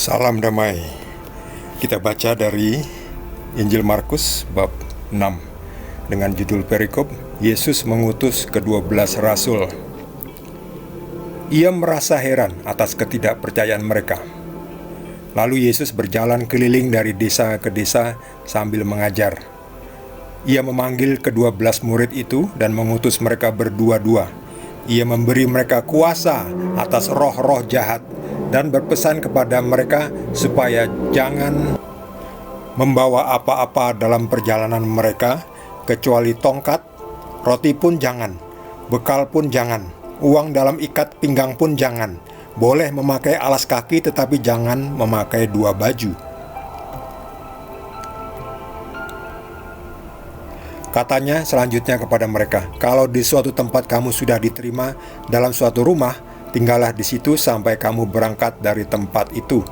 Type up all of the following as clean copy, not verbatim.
Salam damai. Kita baca dari Injil Markus bab 6 dengan judul perikop Yesus mengutus ke-12 rasul. Ia merasa heran atas ketidakpercayaan mereka. Lalu Yesus berjalan keliling dari desa ke desa sambil mengajar. Ia memanggil ke-12 murid itu dan mengutus mereka berdua-dua. Ia memberi mereka kuasa atas roh-roh jahat dan berpesan kepada mereka supaya jangan membawa apa-apa dalam perjalanan mereka kecuali tongkat, roti pun jangan, bekal pun jangan, uang dalam ikat pinggang pun jangan. Boleh memakai alas kaki tetapi jangan memakai 2 baju. Katanya selanjutnya kepada mereka, kalau di suatu tempat kamu sudah diterima dalam suatu rumah, tinggallah di situ sampai kamu berangkat dari tempat itu.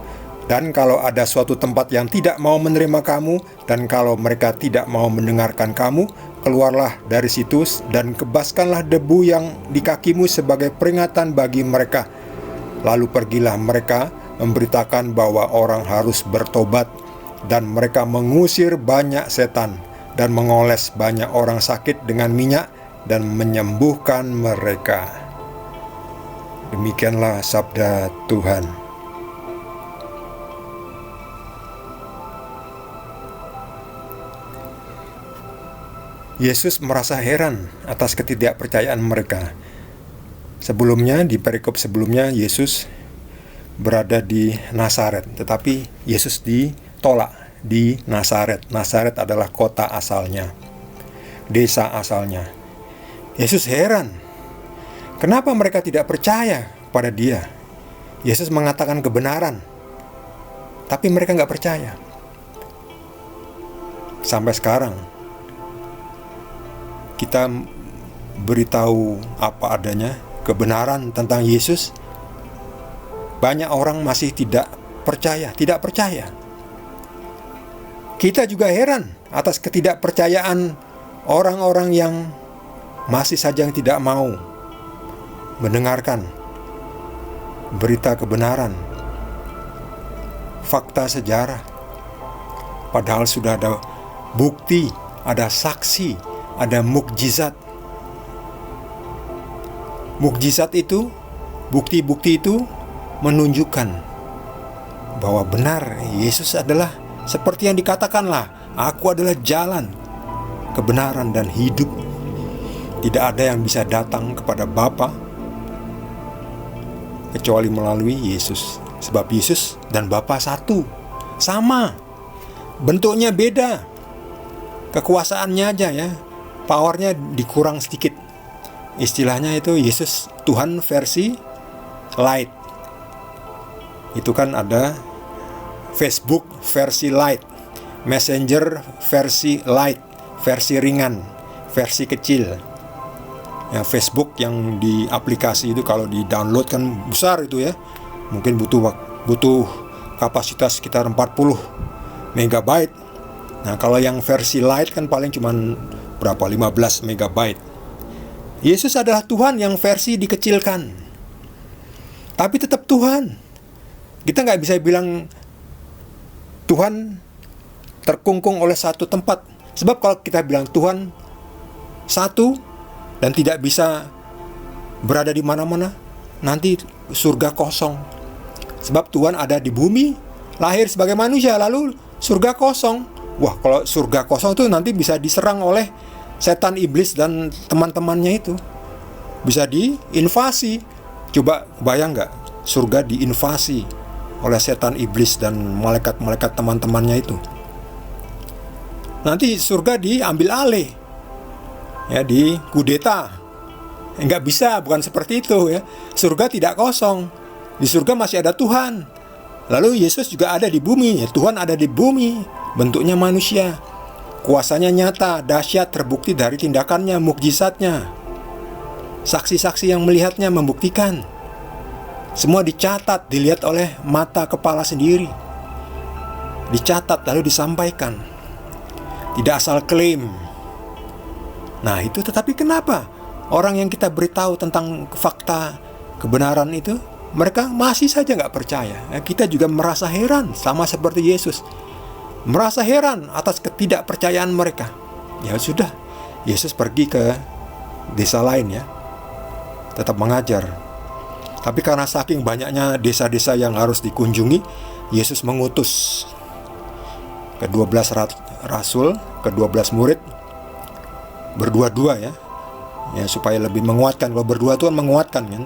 Dan kalau ada suatu tempat yang tidak mau menerima kamu, dan kalau mereka tidak mau mendengarkan kamu, keluarlah dari situ dan kebaskanlah debu yang di kakimu sebagai peringatan bagi mereka. Lalu pergilah mereka memberitakan bahwa orang harus bertobat, dan mereka mengusir banyak setan dan mengoles banyak orang sakit dengan minyak dan menyembuhkan mereka. Demikianlah sabda Tuhan. Yesus merasa heran atas ketidakpercayaan mereka. Sebelumnya, di perikop sebelumnya, Yesus berada di Nazaret, tetapi Yesus ditolak di Nazaret. Nazaret adalah kota asalnya, desa asalnya. Yesus heran, kenapa mereka tidak percaya pada Dia? Yesus mengatakan kebenaran, tapi mereka nggak percaya. Sampai sekarang, kita beritahu apa adanya, kebenaran tentang Yesus, banyak orang masih tidak percaya. Kita juga heran atas ketidakpercayaan orang-orang yang masih saja tidak mau mendengarkan berita kebenaran, fakta sejarah. Padahal sudah ada bukti, ada saksi, ada mukjizat. Mukjizat itu, bukti-bukti itu menunjukkan bahwa benar Yesus adalah seperti yang dikatakanlah, aku adalah jalan, kebenaran dan hidup. Tidak ada yang bisa datang kepada Bapa kecuali melalui Yesus. Sebab Yesus dan Bapa satu, sama, bentuknya beda, kekuasaannya aja ya, powernya dikurang sedikit. Istilahnya itu Yesus Tuhan versi light. Itu kan ada Facebook versi light, Messenger versi light, versi ringan, versi kecil. Ya, Facebook yang di aplikasi itu kalau di-download kan besar itu ya. Mungkin butuh kapasitas sekitar 40 megabyte. Nah, kalau yang versi light kan paling cuman berapa? 15 megabyte. Yesus adalah Tuhan yang versi dikecilkan, tapi tetap Tuhan. Kita nggak bisa bilang Tuhan terkungkung oleh satu tempat. Sebab kalau kita bilang Tuhan satu dan tidak bisa berada di mana-mana, nanti surga kosong. Sebab Tuhan ada di bumi, lahir sebagai manusia, lalu surga kosong. Wah, kalau surga kosong itu nanti bisa diserang oleh setan iblis dan teman-temannya itu. Bisa diinvasi. Coba bayang gak surga diinvasi oleh setan iblis dan malaikat-malaikat teman-temannya itu. Nanti surga diambil alih, ya, di kudeta. Nggak bisa, bukan seperti itu ya. Surga tidak kosong. Di surga masih ada Tuhan. Lalu Yesus juga ada di bumi ya. Tuhan ada di bumi, bentuknya manusia. Kuasanya nyata, dahsyat, terbukti dari tindakannya, mukjizatnya. Saksi-saksi yang melihatnya membuktikan. Semua dicatat, dilihat oleh mata kepala sendiri. Dicatat lalu disampaikan. Tidak asal klaim. Nah itu, tetapi kenapa orang yang kita beritahu tentang fakta kebenaran itu mereka masih saja nggak percaya. Kita juga merasa heran, sama seperti Yesus. Merasa heran atas ketidakpercayaan mereka. Ya sudah, Yesus pergi ke desa lain ya, tetap mengajar. Tapi karena saking banyaknya desa-desa yang harus dikunjungi, Yesus mengutus ke-12 rasul, ke-12 murid berdua-dua ya, supaya lebih menguatkan. Kalau berdua itu kan menguatkan kan.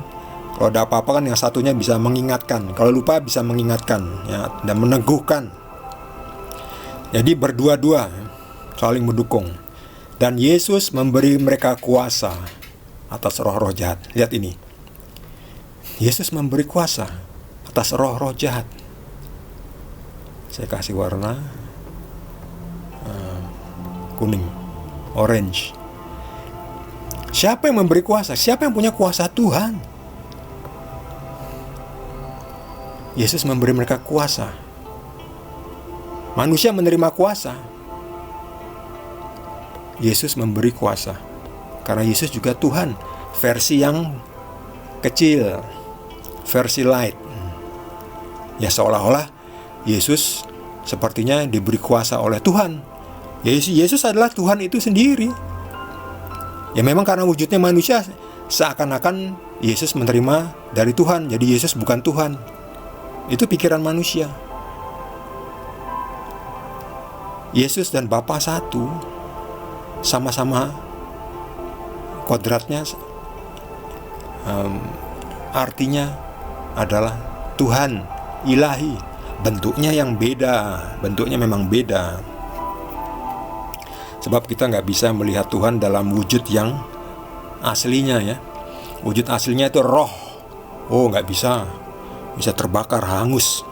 Kalau ada apa-apa kan yang satunya bisa mengingatkan, kalau lupa bisa mengingatkan ya, dan meneguhkan. Jadi berdua-dua saling mendukung. Dan Yesus memberi mereka kuasa atas roh-roh jahat. Lihat ini, Yesus memberi kuasa atas roh-roh jahat. Saya kasih warna kuning, orange. Siapa yang memberi kuasa? Siapa yang punya kuasa? Tuhan. Yesus memberi mereka kuasa. Manusia menerima kuasa, Yesus memberi kuasa. Karena Yesus juga Tuhan, versi yang kecil, versi light. Ya seolah-olah Yesus sepertinya diberi kuasa oleh Tuhan. Yesus adalah Tuhan itu sendiri. Ya memang karena wujudnya manusia, seakan-akan Yesus menerima dari Tuhan, jadi Yesus bukan Tuhan. Itu pikiran manusia. Yesus dan Bapa satu, sama-sama kodratnya artinya adalah Tuhan ilahi. Bentuknya yang beda, bentuknya memang beda. Sebab kita nggak bisa melihat Tuhan dalam wujud yang aslinya ya. Wujud aslinya itu roh. Oh nggak bisa, bisa terbakar, hangus.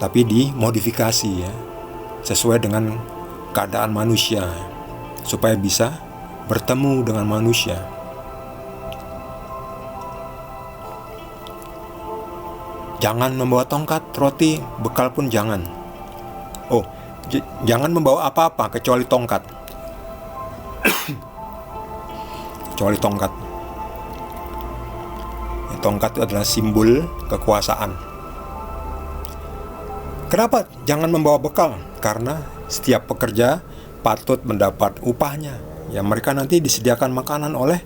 Tapi dimodifikasi ya, sesuai dengan keadaan manusia, supaya bisa bertemu dengan manusia. Jangan membawa tongkat, roti, bekal pun jangan. Oh, jangan membawa apa-apa kecuali tongkat. Kecuali tongkat. Tongkat itu adalah simbol kekuasaan. Kenapa jangan membawa bekal? Karena setiap pekerja patut mendapat upahnya. Ya mereka nanti disediakan makanan oleh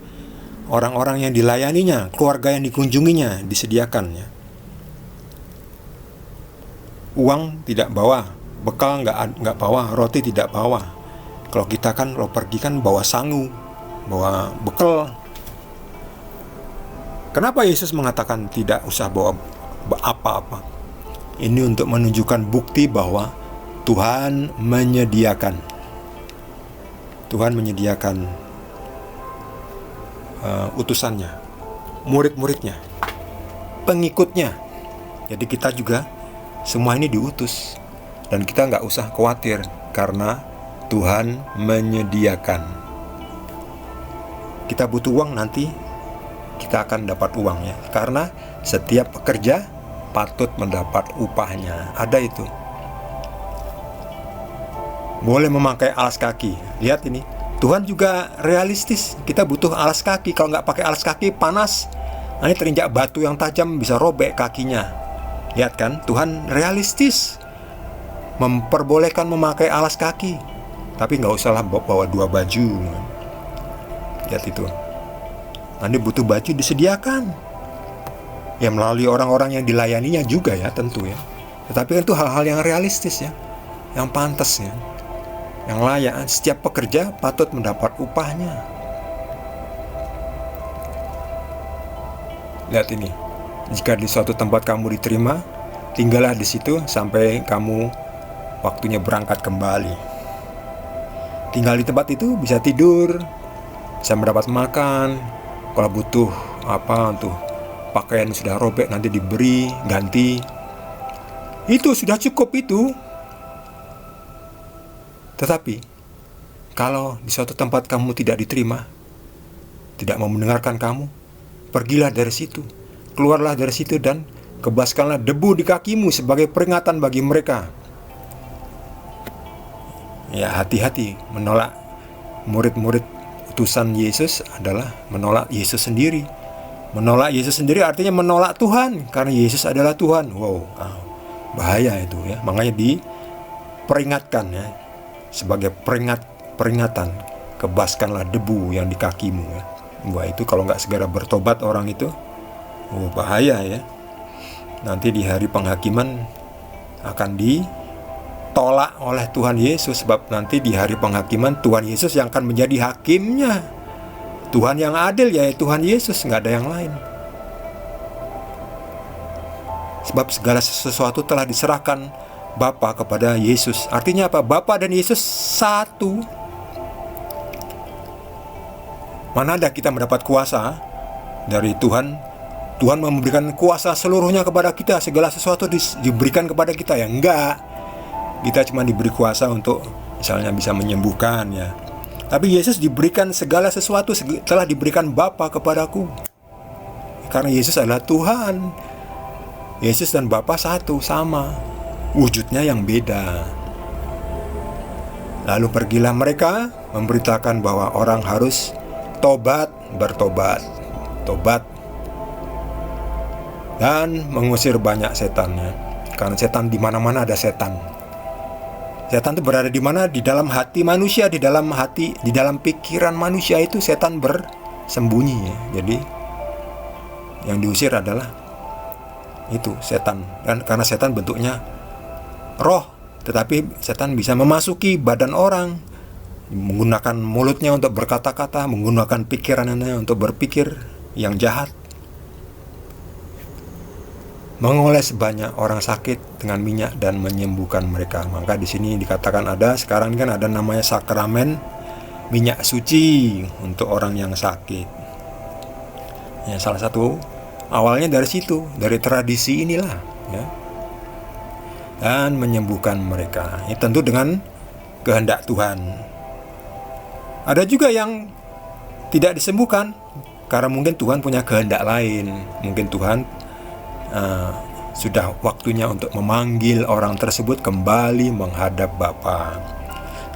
orang-orang yang dilayaninya, keluarga yang dikunjunginya disediakan ya. Uang tidak bawa, bekal nggak bawa, roti tidak bawa. Kalau kita kan kalau pergi kan bawa sangu, bawa bekal. Kenapa Yesus mengatakan tidak usah bawa apa-apa? Ini untuk menunjukkan bukti bahwa Tuhan menyediakan. Tuhan menyediakan utusannya, murid-muridnya, pengikutnya. Jadi kita juga semua ini diutus. Dan kita nggak usah khawatir karena Tuhan menyediakan. Kita butuh uang nanti, kita akan dapat uang ya. Karena setiap pekerja patut mendapat upahnya. Ada itu. Boleh memakai alas kaki. Lihat ini, Tuhan juga realistis. Kita butuh alas kaki. Kalau nggak pakai alas kaki panas, nanti terinjak batu yang tajam bisa robek kakinya. Lihat kan, Tuhan realistis, memperbolehkan memakai alas kaki, tapi nggak usahlah bawa 2 baju. Lihat itu. Nanti butuh baju disediakan. Ya melalui orang-orang yang dilayaninya juga ya tentu ya. Tetapi kan itu hal-hal yang realistis ya, yang pantas ya, yang layak. Setiap pekerja patut mendapat upahnya. Lihat ini. Jika di suatu tempat kamu diterima, tinggallah di situ sampai kamu waktunya berangkat kembali. Tinggal di tempat itu bisa tidur, bisa mendapat makan. Kalau butuh apa tuh pakaian sudah robek nanti diberi ganti. Itu sudah cukup itu. Tetapi kalau di suatu tempat kamu tidak diterima, tidak mau mendengarkan kamu, pergilah dari situ. Keluarlah dari situ dan kebaskanlah debu di kakimu sebagai peringatan bagi mereka. Ya hati-hati, menolak murid-murid utusan Yesus adalah menolak Yesus sendiri. Menolak Yesus sendiri artinya menolak Tuhan, karena Yesus adalah Tuhan. Wow, bahaya itu ya. Makanya diperingatkan ya, sebagai peringatan, kebaskanlah debu yang di kakimu ya. Wah, itu kalau nggak segera bertobat orang itu, bahaya ya. Nanti di hari penghakiman akan ditolak oleh Tuhan Yesus, sebab nanti di hari penghakiman Tuhan Yesus yang akan menjadi hakimnya. Tuhan yang adil ya Tuhan Yesus, nggak ada yang lain. Sebab segala sesuatu telah diserahkan Bapa kepada Yesus. Artinya apa? Bapa dan Yesus satu. Mana ada kita mendapat kuasa dari Tuhan? Tuhan memberikan kuasa seluruhnya kepada kita. Segala sesuatu diberikan kepada kita ya? Enggak. Kita cuma diberi kuasa untuk misalnya bisa menyembuhkan ya. Tapi Yesus diberikan segala sesuatu, telah diberikan Bapa kepadaku. Karena Yesus adalah Tuhan. Yesus dan Bapa satu, sama. Wujudnya yang beda. Lalu pergilah mereka memberitakan bahwa orang harus bertobat, dan mengusir banyak setannya. Karena setan di mana-mana ada setan. Setan itu berada di mana? Di dalam hati manusia, di dalam pikiran manusia itu setan bersembunyi ya. Jadi yang diusir adalah itu setan. Dan karena setan bentuknya roh, tetapi setan bisa memasuki badan orang, menggunakan mulutnya untuk berkata-kata, menggunakan pikirannya untuk berpikir yang jahat, mengoles banyak orang sakit dengan minyak dan menyembuhkan mereka. Maka di sini dikatakan sekarang kan ada namanya sakramen minyak suci untuk orang yang sakit. Ya, salah satu awalnya dari situ, dari tradisi inilah ya. Dan menyembuhkan mereka. Ya, tentu dengan kehendak Tuhan. Ada juga yang tidak disembuhkan karena mungkin Tuhan punya kehendak lain. Mungkin Tuhan sudah waktunya untuk memanggil orang tersebut kembali menghadap Bapa.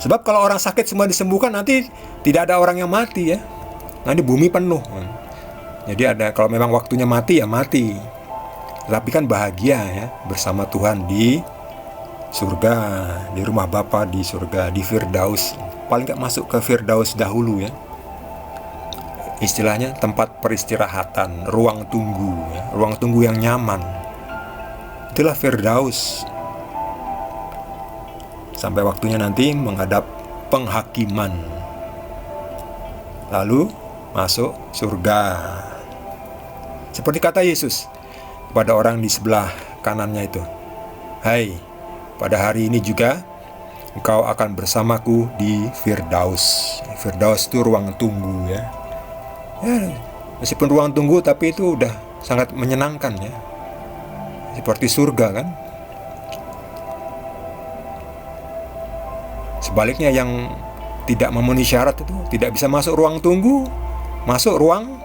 Sebab kalau orang sakit semua disembuhkan, nanti tidak ada orang yang mati ya. Nanti bumi penuh. Jadi kalau memang waktunya mati ya mati. Tapi kan bahagia ya bersama Tuhan di surga, di rumah Bapa di surga, di Firdaus. Paling gak masuk ke Firdaus dahulu ya. Istilahnya tempat peristirahatan, ruang tunggu ya. Ruang tunggu yang nyaman. Itulah Firdaus. Sampai waktunya nanti menghadap penghakiman. Lalu masuk surga. Seperti kata Yesus kepada orang di sebelah kanannya itu, "Hai, pada hari ini juga engkau akan bersamaku di Firdaus." Firdaus itu ruang tunggu ya. Meskipun ruang tunggu, tapi itu udah sangat menyenangkan ya. Seperti surga kan. Sebaliknya yang tidak memenuhi syarat itu tidak bisa masuk ruang tunggu, masuk ruang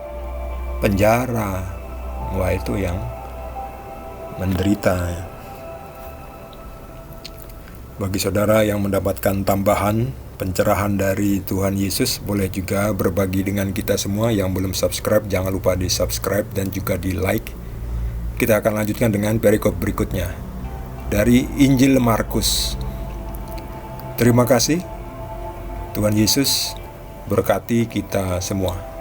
penjara. Wah, itu yang menderita ya. Bagi saudara yang mendapatkan tambahan pencerahan dari Tuhan Yesus, boleh juga berbagi dengan kita semua. Yang belum subscribe, jangan lupa di subscribe dan juga di like. Kita akan lanjutkan dengan perikop berikutnya dari Injil Markus. Terima kasih. Tuhan Yesus berkati kita semua.